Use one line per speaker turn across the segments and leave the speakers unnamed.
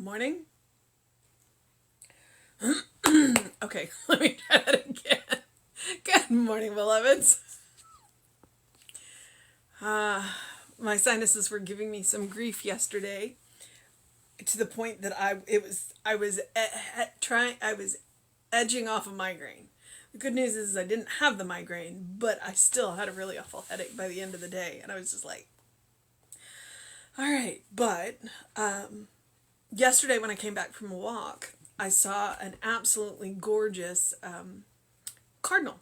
Morning. Okay, let me try that again. Good morning, beloveds. My sinuses were giving me some grief yesterday, to the point that I was edging off a migraine. The good news is I didn't have the migraine, but I still had a really awful headache by the end of the day, and I was just like, all right. But yesterday when I came back from a walk, I saw an absolutely gorgeous cardinal.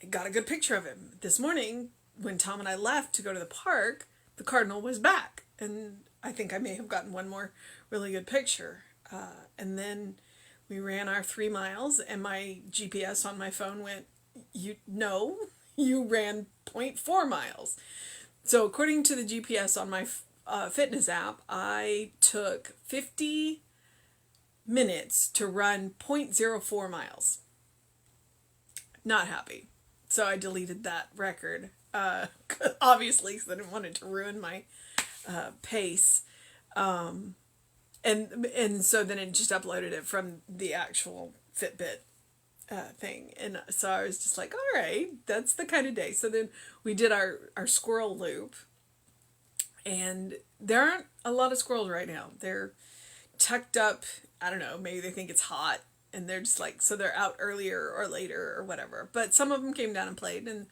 I got a good picture of him. This morning, when Tom and I left to go to the park, the cardinal was back. And I think I may have gotten one more really good picture. And then we ran our 3 miles, and my GPS on my phone went, you ran 0.4 miles. So according to the GPS on my fitness app, I took 50 minutes to run 0.04 miles. Not happy. So I deleted that record, obviously, because I didn't want it to ruin my pace. And so then it just uploaded it from the actual Fitbit thing. And so I was just like, all right, that's the kind of day. So then we did our squirrel loop. And there aren't a lot of squirrels right now. They're tucked up. I don't know, maybe they think it's hot, and they're just like, so they're out earlier or later or whatever. But some of them came down and played, and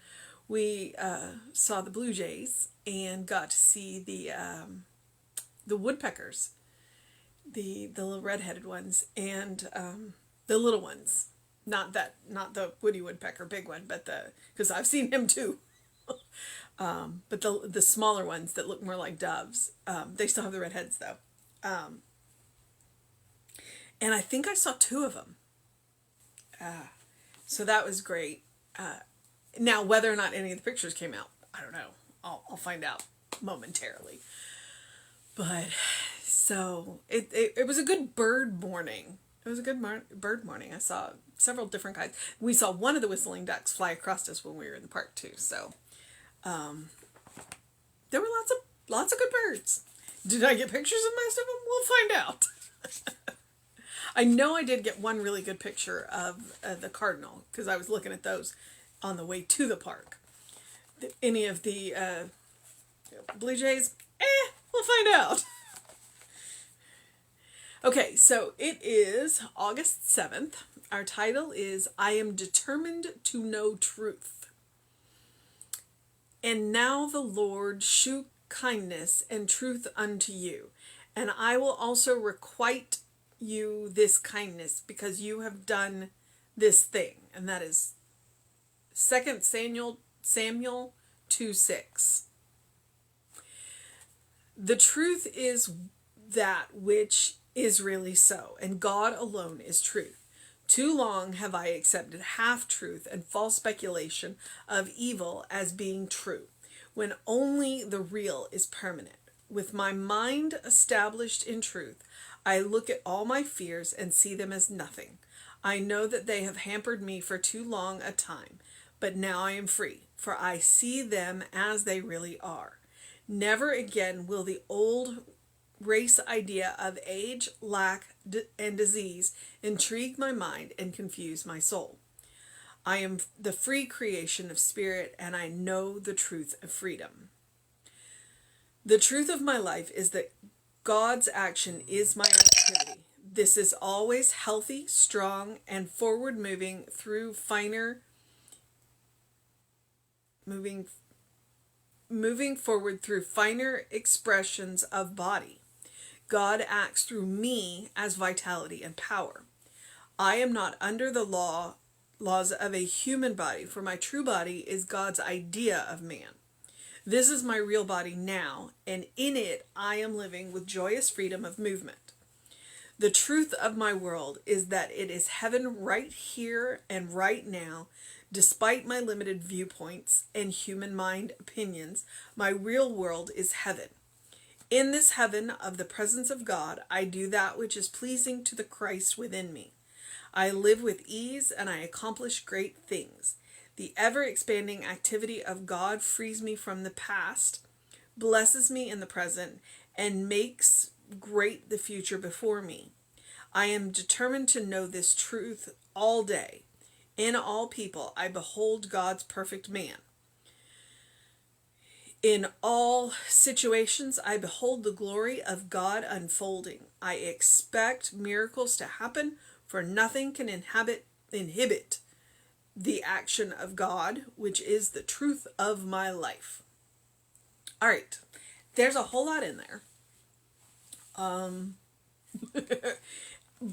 we saw the blue jays and got to see the woodpeckers, the little red-headed ones, and the little ones. Not the Woody Woodpecker big one, but because I've seen him too. But the smaller ones that look more like doves. They still have the red heads though. And I think I saw 2 of them. So that was great. Now, whether or not any of the pictures came out, I don't know. I'll find out momentarily. But so it was a good bird morning. It was a good bird morning. I saw several different kinds. We saw one of the whistling ducks fly across us when we were in the park too. So there were lots of good birds. Did I get pictures of most of them? We'll find out. I know I did get one really good picture of the cardinal, because I was looking at those on the way to the park. Any of the blue jays? We'll find out. Okay, so it is August 7th. Our title is I Am Determined to Know Truth. And now the Lord shew kindness and truth unto you, and I will also requite you this kindness, because you have done this thing. And that is 2 Samuel 2:6. The truth is that which is really so, and God alone is truth. Too long have I accepted half-truth and false speculation of evil as being true, when only the real is permanent. With my mind established in truth, I look at all my fears and see them as nothing. I know that they have hampered me for too long a time, but now I am free, for I see them as they really are. Never again will the old race idea of age, lack, and disease intrigue my mind and confuse my soul. I am the free creation of spirit, and I know the truth of freedom. The truth of my life is that God's action is my activity. This is always healthy, strong, and forward moving forward through finer expressions of body. God acts through me as vitality and power. I am not under the laws of a human body, for my true body is God's idea of man. This is my real body now, and in it I am living with joyous freedom of movement. The truth of my world is that it is heaven right here and right now. Despite my limited viewpoints and human mind opinions, my real world is heaven. In this heaven of the presence of God, I do that which is pleasing to the Christ within me. I live with ease, and I accomplish great things. The ever-expanding activity of God frees me from the past, blesses me in the present, and makes great the future before me. I am determined to know this truth all day. In all people, I behold God's perfect man. In all situations, I behold the glory of God unfolding. I expect miracles to happen, for nothing can inhibit the action of God, which is the truth of my life. All right, there's a whole lot in there.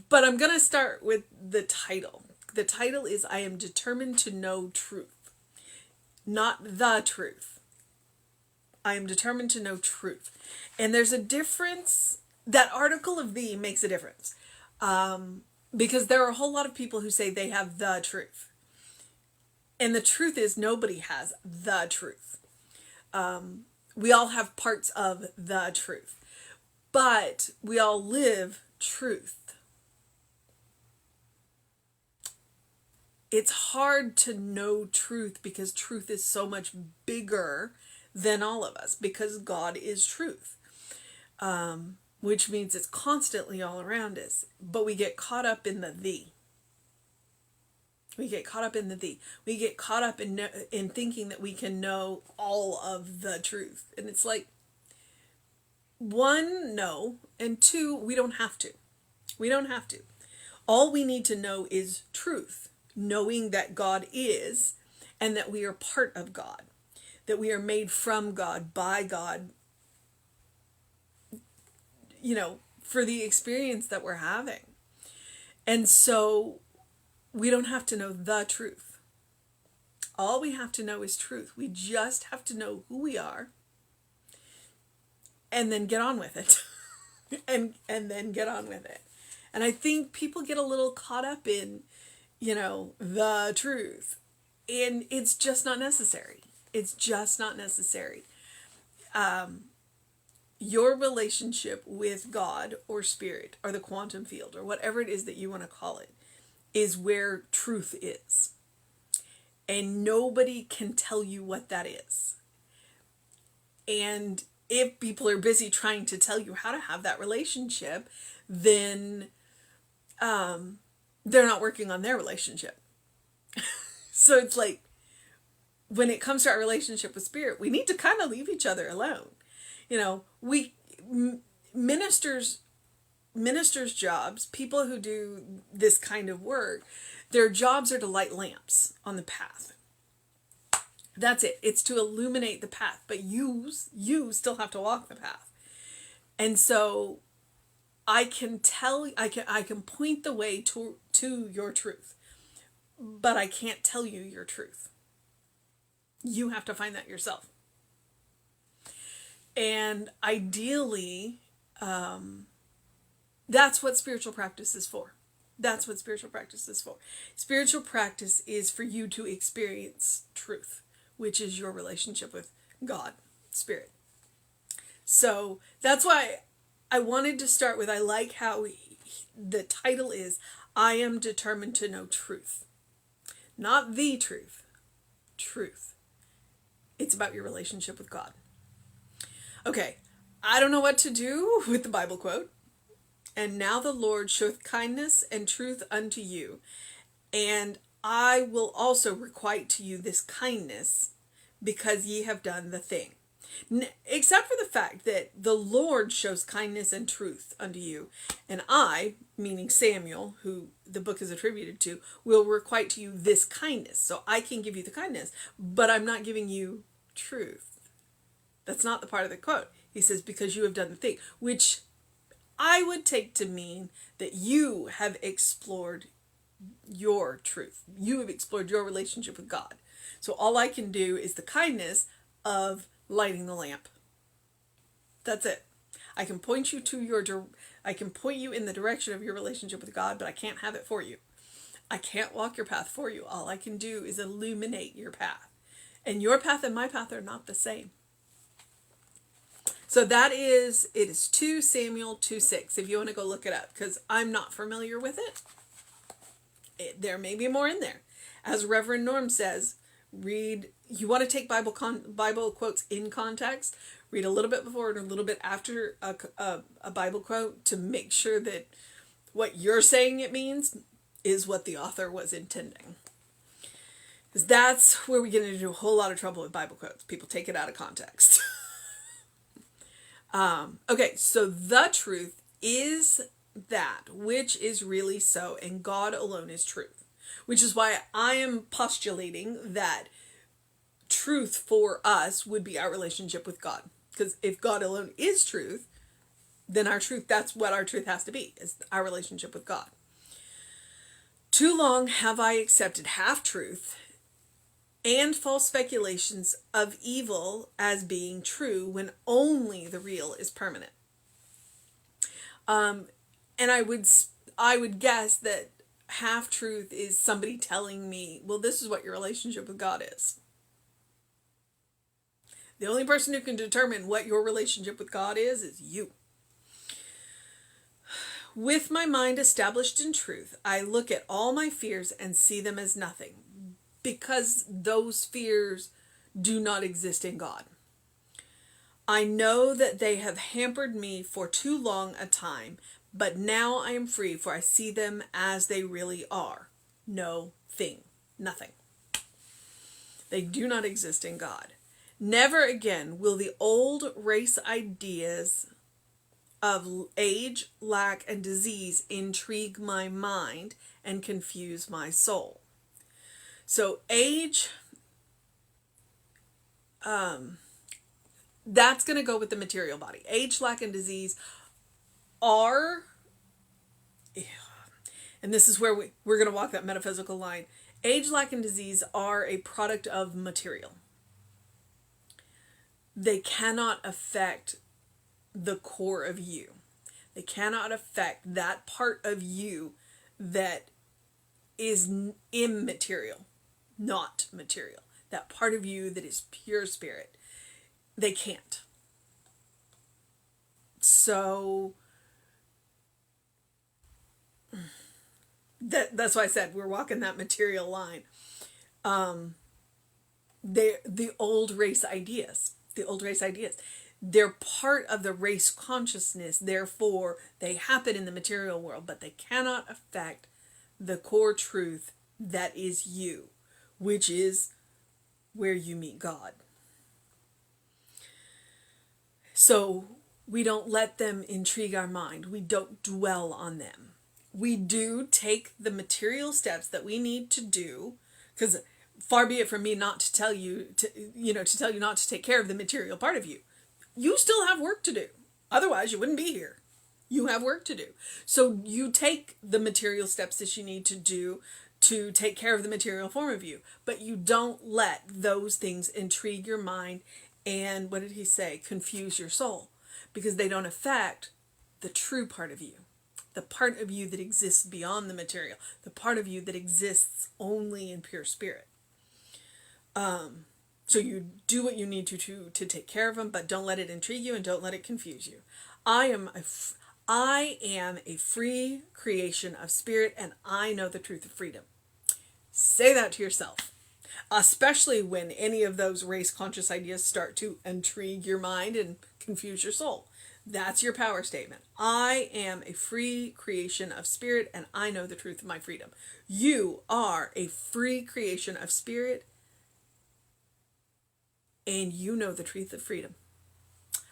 But I'm going to start with the title. The title is I am determined to know truth, not the truth. I am determined to know truth. And there's a difference. That article of "the" makes a difference. Because there are a whole lot of people who say they have the truth. And the truth is nobody has the truth. We all have parts of the truth. But we all live truth. It's hard to know truth because truth is so much bigger than all of us, because God is truth, which means it's constantly all around us. But we get caught up in the. We get caught up in the "the." We get caught up in thinking that we can know all of the truth. And it's like, one, no, and two, we don't have to. We don't have to. All we need to know is truth, knowing that God is, and that we are part of God, that we are made from God, by God, for the experience that we're having. And so we don't have to know the truth. All we have to know is truth. We just have to know who we are and then get on with it. and then get on with it. And I think people get a little caught up in, the truth. And it's just not necessary. It's just not necessary. Your relationship with God or spirit or the quantum field or whatever it is that you want to call it is where truth is. And nobody can tell you what that is. And if people are busy trying to tell you how to have that relationship, then they're not working on their relationship. So it's like, when it comes to our relationship with spirit, we need to kind of leave each other alone. Ministers' jobs, people who do this kind of work, their jobs are to light lamps on the path. That's it. It's to illuminate the path, but you still have to walk the path. And so I can point the way to your truth, but I can't tell you your truth. You have to find that yourself. And ideally, that's what spiritual practice is for. That's what spiritual practice is for. Spiritual practice is for you to experience truth, which is your relationship with God, spirit. So that's why I wanted to start with, I like how the title is, I am determined to know truth. Not the truth. Truth. It's about your relationship with God. Okay, I don't know what to do with the Bible quote. And now the Lord showeth kindness and truth unto you, and I will also requite to you this kindness, because ye have done the thing. Except for the fact that the Lord shows kindness and truth unto you, and I, meaning Samuel, who the book is attributed to, will requite to you this kindness. So I can give you the kindness, but I'm not giving you truth. That's not the part of the quote. He says, because you have done the thing, which I would take to mean that you have explored your truth. You have explored your relationship with God. So all I can do is the kindness of lighting the lamp. That's it. I can point you in the direction of your relationship with God, but I can't have it for you. I can't walk your path for you. All I can do is illuminate your path. And your path and my path are not the same. So it is 2 Samuel 2:6, if you want to go look it up, because I'm not familiar with it. There may be more in there. As Reverend Norm says, You want to take Bible quotes in context, read a little bit before and a little bit after a Bible quote to make sure that what you're saying it means is what the author was intending. Because that's where we get into a whole lot of trouble with Bible quotes. People take it out of context. Okay, so the truth is that which is really so, and God alone is truth. Which is why I am postulating that truth for us would be our relationship with God. Because if God alone is truth, then our truth, that's what our truth has to be, is our relationship with God. Too long have I accepted half-truth and false speculations of evil as being true when only the real is permanent. And I would guess that half-truth is somebody telling me, well, this is what your relationship with God is. The only person who can determine what your relationship with God is you. With my mind established in truth, I look at all my fears and see them as nothing, because those fears do not exist in God. I know that they have hampered me for too long a time, but now I am free, for I see them as they really are. No thing. Nothing. They do not exist in God. Never again will the old race ideas of age, lack, and disease intrigue my mind and confuse my soul. So age, that's going to go with the material body. Age, lack, and disease are, and this is where we're going to walk that metaphysical line. Age, lack, and disease are a product of material. They cannot affect the core of you. They cannot affect that part of you that is immaterial, not material. That part of you that is pure spirit. They can't. So that's why I said we're walking that material line. The old race ideas. They're part of the race consciousness, therefore they happen in the material world, but they cannot affect the core truth that is you, which is where you meet God. So we don't let them intrigue our mind. We don't dwell on them. We do take the material steps that we need to do, because far be it from me not to tell you not to take care of the material part of you. You still have work to do. Otherwise, you wouldn't be here. You have work to do. So you take the material steps that you need to do to take care of the material form of you. But you don't let those things intrigue your mind and, what did he say, confuse your soul. Because they don't affect the true part of you. The part of you that exists beyond the material. The part of you that exists only in pure spirit. So you do what you need to take care of them, but don't let it intrigue you and don't let it confuse you. I am a free creation of spirit, and I know the truth of freedom. Say that to yourself, especially when any of those race conscious ideas start to intrigue your mind and confuse your soul. That's your power statement. I am a free creation of spirit, and I know the truth of my freedom. You are a free creation of spirit, and you know the truth of freedom.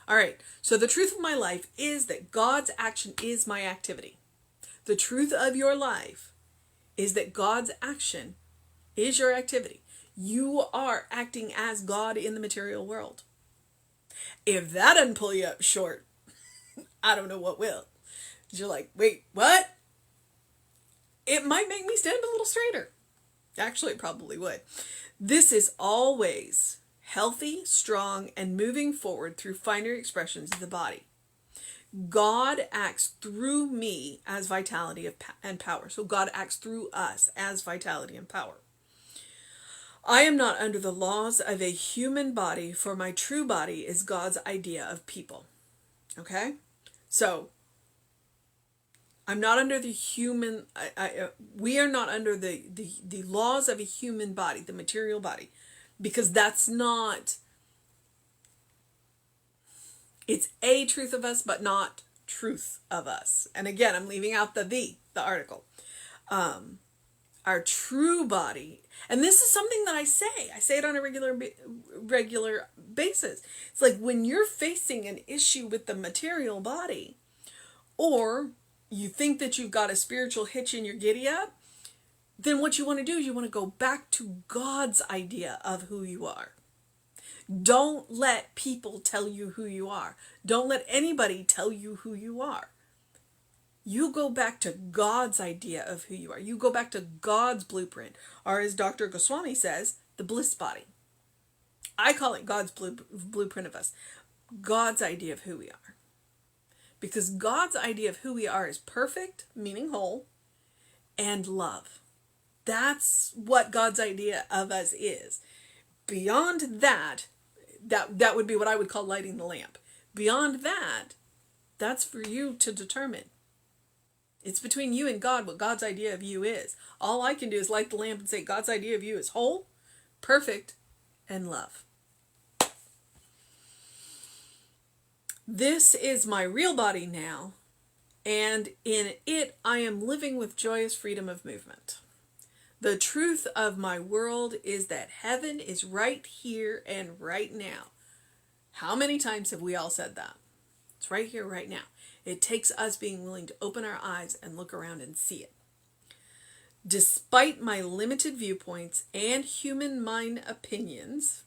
All right, so the truth of my life is that God's action is my activity. The truth of your life is that God's action is your activity. You are acting as God in the material world. If that doesn't pull you up short, I don't know what will. You're like, wait, what? It might make me stand a little straighter. Actually, it probably would. This is always healthy, strong, and moving forward through finer expressions of the body. God acts through me as vitality and power. So God acts through us as vitality and power. I am not under the laws of a human body, for my true body is God's idea of people. Okay? So, I'm not under the we are not under the laws of a human body, the material body. because that's not, it's a truth of us, but not truth of us. And again, I'm leaving out the article. Our true body, and this is something that I say it on a regular basis. It's like when you're facing an issue with the material body, or you think that you've got a spiritual hitch in your giddy up, then what you want to do is you want to go back to God's idea of who you are. Don't let people tell you who you are. Don't let anybody tell you who you are. You go back to God's idea of who you are. You go back to God's blueprint, or as Dr. Goswami says, the bliss body. I call it God's blueprint of us. God's idea of who we are. Because God's idea of who we are is perfect, meaning whole, and love. That's what God's idea of us is. Beyond that would be what I would call lighting the lamp. Beyond that, that's for you to determine. It's between you and God what God's idea of you is. All I can do is light the lamp and say God's idea of you is whole, perfect, and love. This is my real body now, and in it I am living with joyous freedom of movement. The truth of my world is that heaven is right here and right now. How many times have we all said that? It's right here, right now. It takes us being willing to open our eyes and look around and see it. Despite my limited viewpoints and human mind opinions,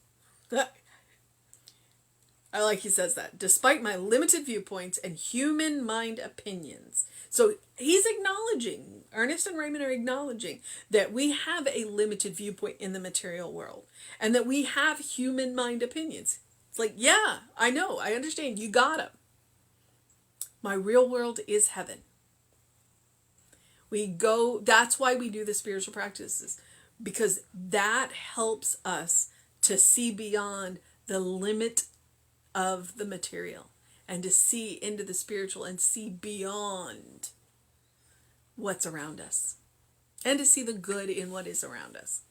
I like he says that. Despite my limited viewpoints and human mind opinions. So he's acknowledging, Ernest and Raymond are acknowledging that we have a limited viewpoint in the material world. And that we have human mind opinions. It's like, yeah, I know, I understand, you got them. My real world is heaven. That's why we do the spiritual practices, because that helps us to see beyond the limit of the material and to see into the spiritual and see beyond what's around us and to see the good in what is around us.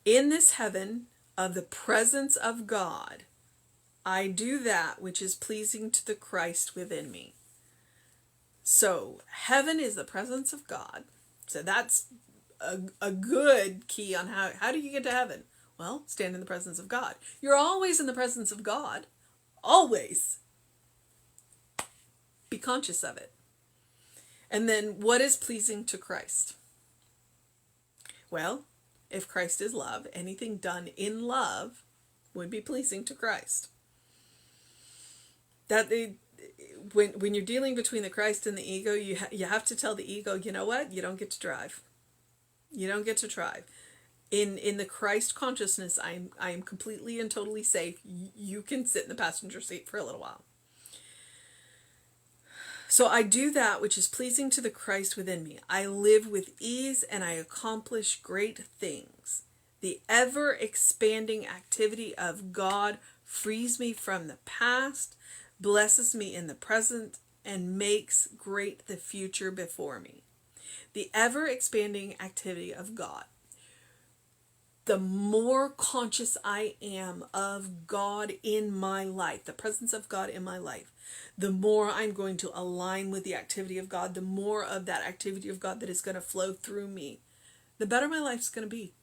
In this heaven of the presence of God, I do that which is pleasing to the Christ within me. So heaven is the presence of God. So that's a good key on how do you get to heaven? Well, stand in the presence of God. You're always in the presence of God. Always. Be conscious of it. And then what is pleasing to Christ? Well, if Christ is love, anything done in love would be pleasing to Christ. When you're dealing between the Christ and the ego, you have to tell the ego, you know what? You don't get to drive. You don't get to drive. In the Christ consciousness, I am completely and totally safe. You can sit in the passenger seat for a little while. So I do that which is pleasing to the Christ within me. I live with ease and I accomplish great things. The ever-expanding activity of God frees me from the past, blesses me in the present, and makes great the future before me. The ever-expanding activity of God. The more conscious I am of God in my life, the presence of God in my life, the more I'm going to align with the activity of God, the more of that activity of God that is going to flow through me, the better my life's going to be.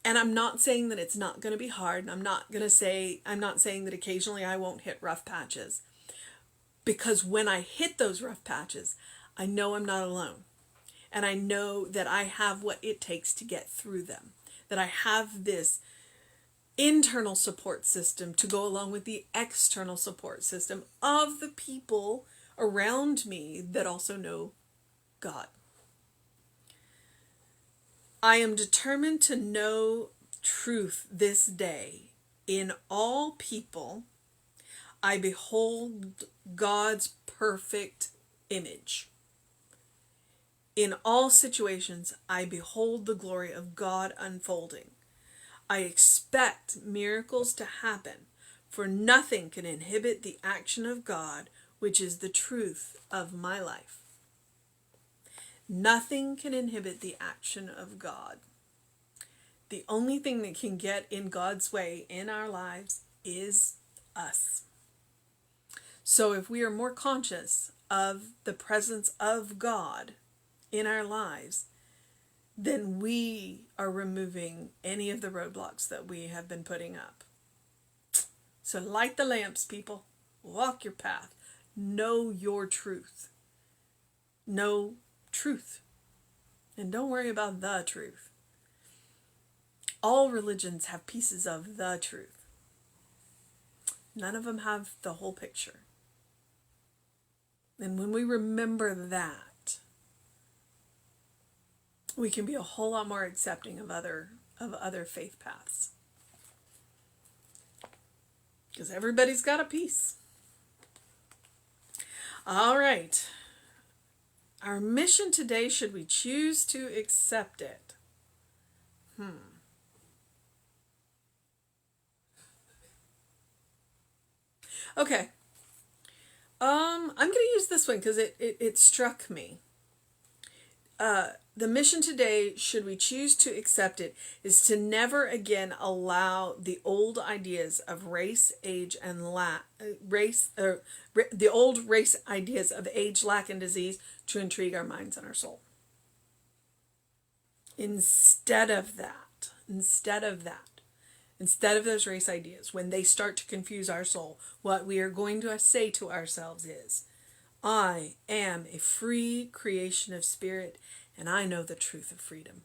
And I'm not saying that it's not going to be hard. And I'm not saying that occasionally I won't hit rough patches. Because when I hit those rough patches, I know I'm not alone. And I know that I have what it takes to get through them. That I have this internal support system to go along with the external support system of the people around me that also know God. I am determined to know truth this day. In all people, I behold God's perfect image. In all situations, I behold the glory of God unfolding. I expect miracles to happen, for nothing can inhibit the action of God, which is the truth of my life. Nothing can inhibit the action of God. The only thing that can get in God's way in our lives is us. So if we are more conscious of the presence of God in our lives, then we are removing any of the roadblocks that we have been putting up. So light the lamps, people. Walk your path. Know your truth. Know truth. And don't worry about the truth. All religions have pieces of the truth. None of them have the whole picture. And when we remember that, we can be a whole lot more accepting of other faith paths. Because everybody's got a piece. All right. Our mission today, should we choose to accept it? Okay. I'm going to use this one because it struck me. The mission today, should we choose to accept it, is to never again allow the old ideas of race, age, and the old race ideas of age, lack, and disease to intrigue our minds and our soul. Instead of those race ideas, when they start to confuse our soul, what we are going to say to ourselves is, I am a free creation of spirit, and I know the truth of freedom.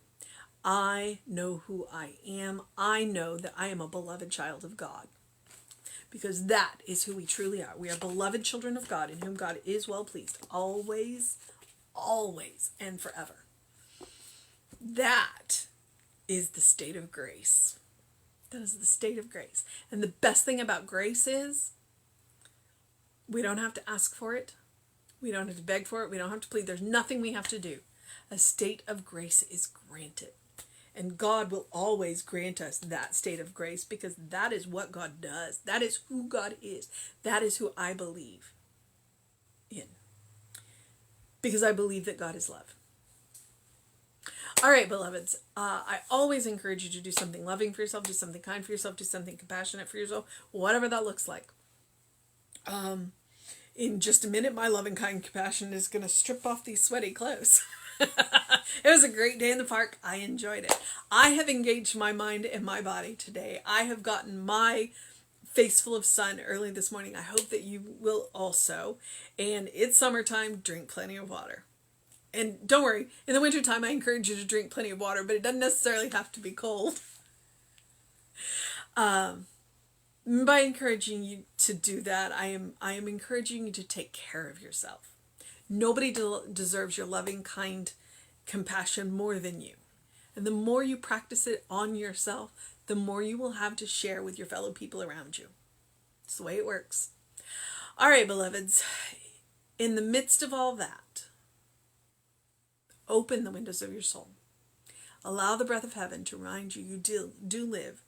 I know who I am. I know that I am a beloved child of God. Because that is who we truly are. We are beloved children of God, in whom God is well pleased. Always, always, and forever. That is the state of grace. That is the state of grace. And the best thing about grace is we don't have to ask for it. We don't have to beg for it. We don't have to plead. There's nothing we have to do. A state of grace is granted. And God will always grant us that state of grace because that is what God does. That is who God is. That is who I believe in. Because I believe that God is love. All right, beloveds, I always encourage you to do something loving for yourself, do something kind for yourself, do something compassionate for yourself, whatever that looks like. In just a minute, my loving, kind compassion is going to strip off these sweaty clothes. It was a great day in the park. I enjoyed it. I have engaged my mind and my body today. I have gotten my face full of sun early this morning. I hope that you will also. And it's summertime. Drink plenty of water. And don't worry, in the wintertime, I encourage you to drink plenty of water, but it doesn't necessarily have to be cold. By encouraging you to do that, I am encouraging you to take care of yourself. Nobody deserves your loving, kind compassion more than you. And the more you practice it on yourself, the more you will have to share with your fellow people around you. It's the way it works. All right, beloveds, in the midst of all that, open the windows of your soul. Allow the breath of heaven to remind you do live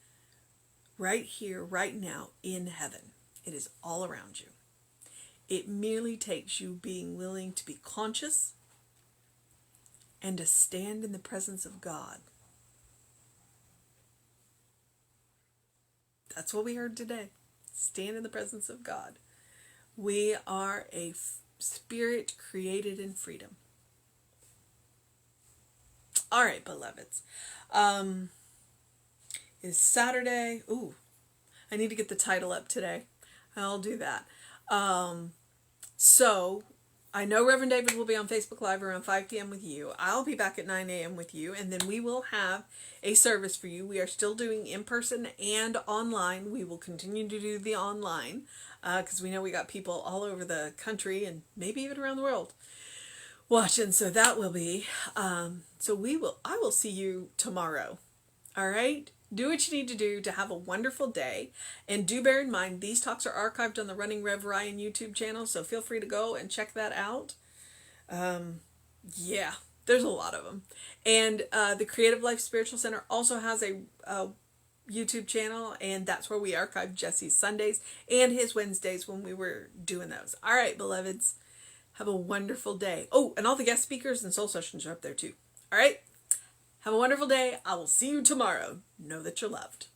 right here, right now, in heaven. It is all around you. It merely takes you being willing to be conscious and to stand in the presence of God. That's what we heard today. Stand in the presence of God. We are a spirit created in freedom. All right, beloveds. It's Saturday. Ooh, I need to get the title up today. I'll do that. So I know Reverend David will be on Facebook Live around 5 p.m. with you. I'll be back at 9 a.m. with you, and then we will have a service for you. We are still doing in-person and online. We will continue to do the online because we know we got people all over the country and maybe even around the world watching. So that will be. I will see you tomorrow. All right? Do what you need to do to have a wonderful day. And do bear in mind, these talks are archived on the Running Rev Ryan YouTube channel, so feel free to go and check that out. Yeah, there's a lot of them. And the Creative Life Spiritual Center also has a YouTube channel, and that's where we archive Jesse's Sundays and his Wednesdays when we were doing those. All right, beloveds, Have a wonderful day. Oh, and all the guest speakers and soul sessions are up there too. All right? Have a wonderful day. I will see you tomorrow. Know that you're loved.